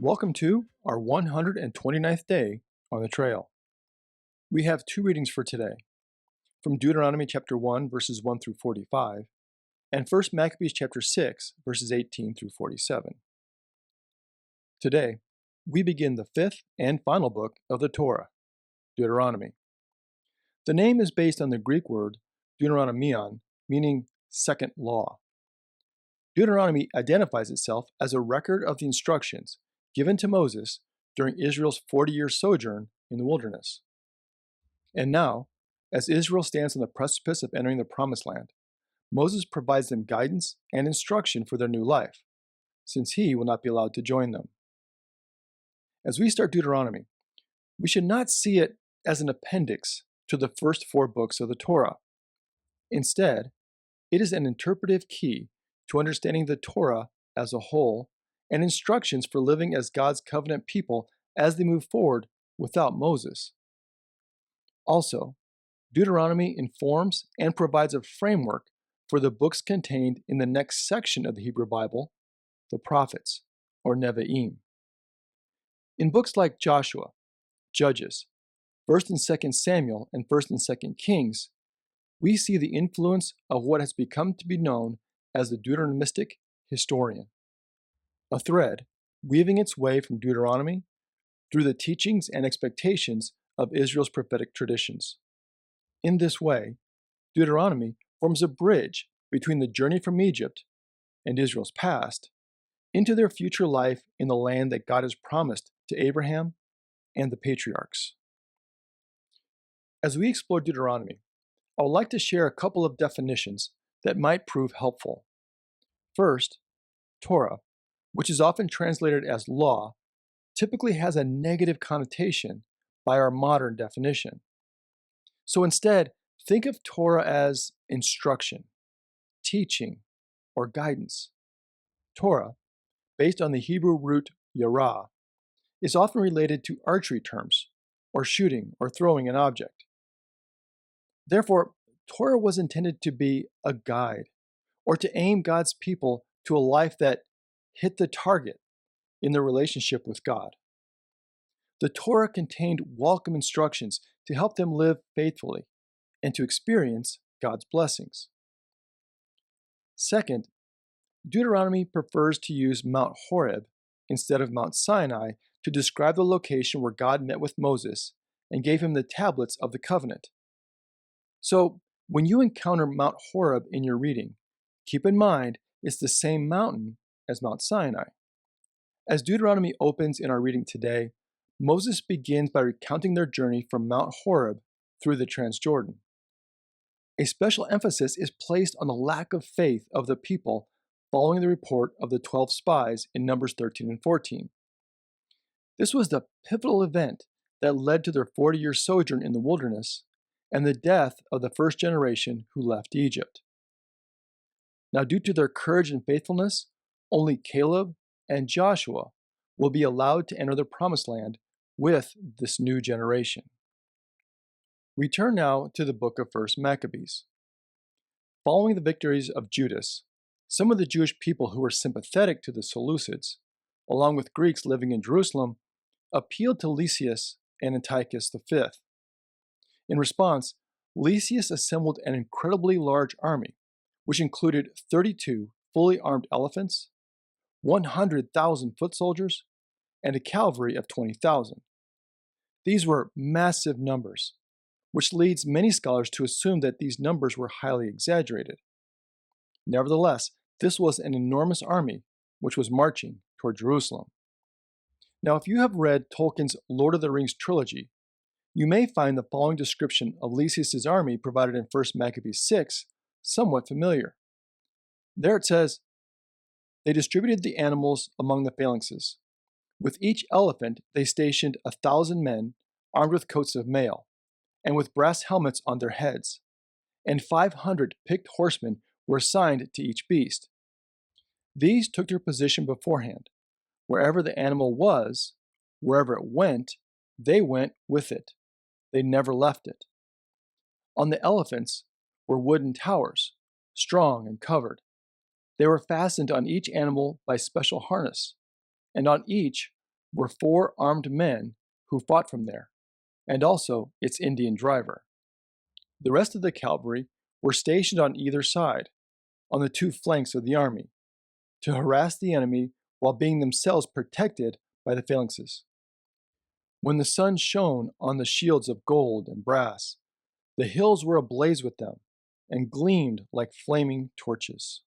Welcome to our 129th day on the trail. We have two readings for today, from Deuteronomy chapter 1 verses 1 through 45 and 1 Maccabees chapter 6 verses 18 through 47. Today, we begin the fifth and final book of the Torah, Deuteronomy. The name is based on the Greek word Deuteronomion, meaning second law. Deuteronomy identifies itself as a record of the instructions given to Moses during Israel's 40-year sojourn in the wilderness. And now, as Israel stands on the precipice of entering the Promised Land, Moses provides them guidance and instruction for their new life, since he will not be allowed to join them. As we start Deuteronomy, we should not see it as an appendix to the first four books of the Torah. Instead, it is an interpretive key to understanding the Torah as a whole and instructions for living as God's covenant people as they move forward without Moses. Also, Deuteronomy informs and provides a framework for the books contained in the next section of the Hebrew Bible, the prophets, or Nevi'im. In books like Joshua, Judges, 1st and 2nd Samuel, and 1st and 2nd Kings, we see the influence of what has become to be known as the Deuteronomistic historian, a thread weaving its way from Deuteronomy through the teachings and expectations of Israel's prophetic traditions. In this way, Deuteronomy forms a bridge between the journey from Egypt and Israel's past into their future life in the land that God has promised to Abraham and the patriarchs. As we explore Deuteronomy, I would like to share a couple of definitions that might prove helpful. First, Torah, which is often translated as law, typically has a negative connotation by our modern definition. So instead, think of Torah as instruction, teaching, or guidance. Torah, based on the Hebrew root yarah, is often related to archery terms, or shooting or throwing an object. Therefore, Torah was intended to be a guide, or to aim God's people to a life that hit the target in their relationship with God. The Torah contained welcome instructions to help them live faithfully and to experience God's blessings. Second, Deuteronomy prefers to use Mount Horeb instead of Mount Sinai to describe the location where God met with Moses and gave him the tablets of the covenant. So, when you encounter Mount Horeb in your reading, keep in mind it's the same mountain as Mount Sinai. As Deuteronomy opens in our reading today, Moses begins by recounting their journey from Mount Horeb through the Transjordan. A special emphasis is placed on the lack of faith of the people following the report of the 12 spies in Numbers 13 and 14. This was the pivotal event that led to their 40-year sojourn in the wilderness and the death of the first generation who left Egypt. Now, due to their courage and faithfulness, only Caleb and Joshua will be allowed to enter the Promised Land with this new generation. We turn now to the book of 1 Maccabees. Following the victories of Judas, some of the Jewish people who were sympathetic to the Seleucids, along with Greeks living in Jerusalem, appealed to Lysias and Antiochus V. In response, Lysias assembled an incredibly large army, which included 32 fully armed elephants, 100,000 foot soldiers, and a cavalry of 20,000. These were massive numbers, which leads many scholars to assume that these numbers were highly exaggerated. Nevertheless, this was an enormous army which was marching toward Jerusalem. Now, if you have read Tolkien's Lord of the Rings trilogy, you may find the following description of Lysias' army provided in 1 Maccabees 6 somewhat familiar. There it says, "They distributed the animals among the phalanxes. With each elephant they stationed 1,000 men armed with coats of mail, and with brass helmets on their heads, and 500 picked horsemen were assigned to each beast. These took their position beforehand. Wherever the animal was, wherever it went, they went with it. They never left it. On the elephants were wooden towers, strong and covered. They were fastened on each animal by special harness, and on each were 4 armed men who fought from there, and also its Indian driver. The rest of the cavalry were stationed on either side, on the 2 flanks of the army, to harass the enemy while being themselves protected by the phalanxes. When the sun shone on the shields of gold and brass, the hills were ablaze with them and gleamed like flaming torches.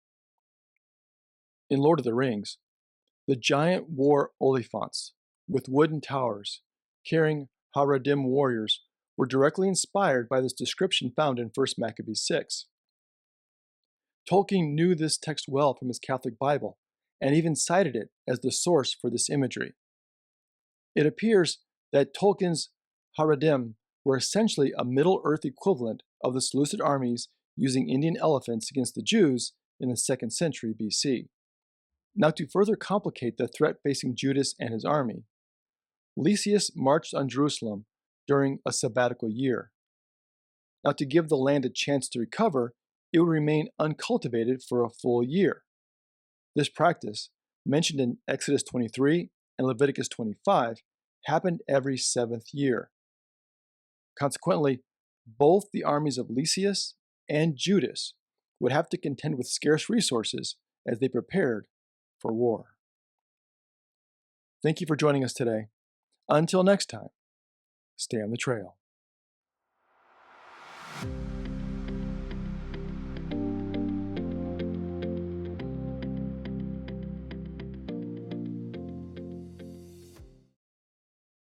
In Lord of the Rings, the giant war Oliphants with wooden towers carrying Haradim warriors were directly inspired by this description found in 1 Maccabees 6. Tolkien knew this text well from his Catholic Bible and even cited it as the source for this imagery. It appears that Tolkien's Haradim were essentially a Middle-earth equivalent of the Seleucid armies using Indian elephants against the Jews in the 2nd century BC. Now, to further complicate the threat facing Judas and his army, Lysias marched on Jerusalem during a sabbatical year. Now, to give the land a chance to recover, it would remain uncultivated for a full year. This practice, mentioned in Exodus 23 and Leviticus 25, happened every 7th year. Consequently, both the armies of Lysias and Judas would have to contend with scarce resources as they prepared for war. Thank you for joining us today. Until next time, stay on the trail.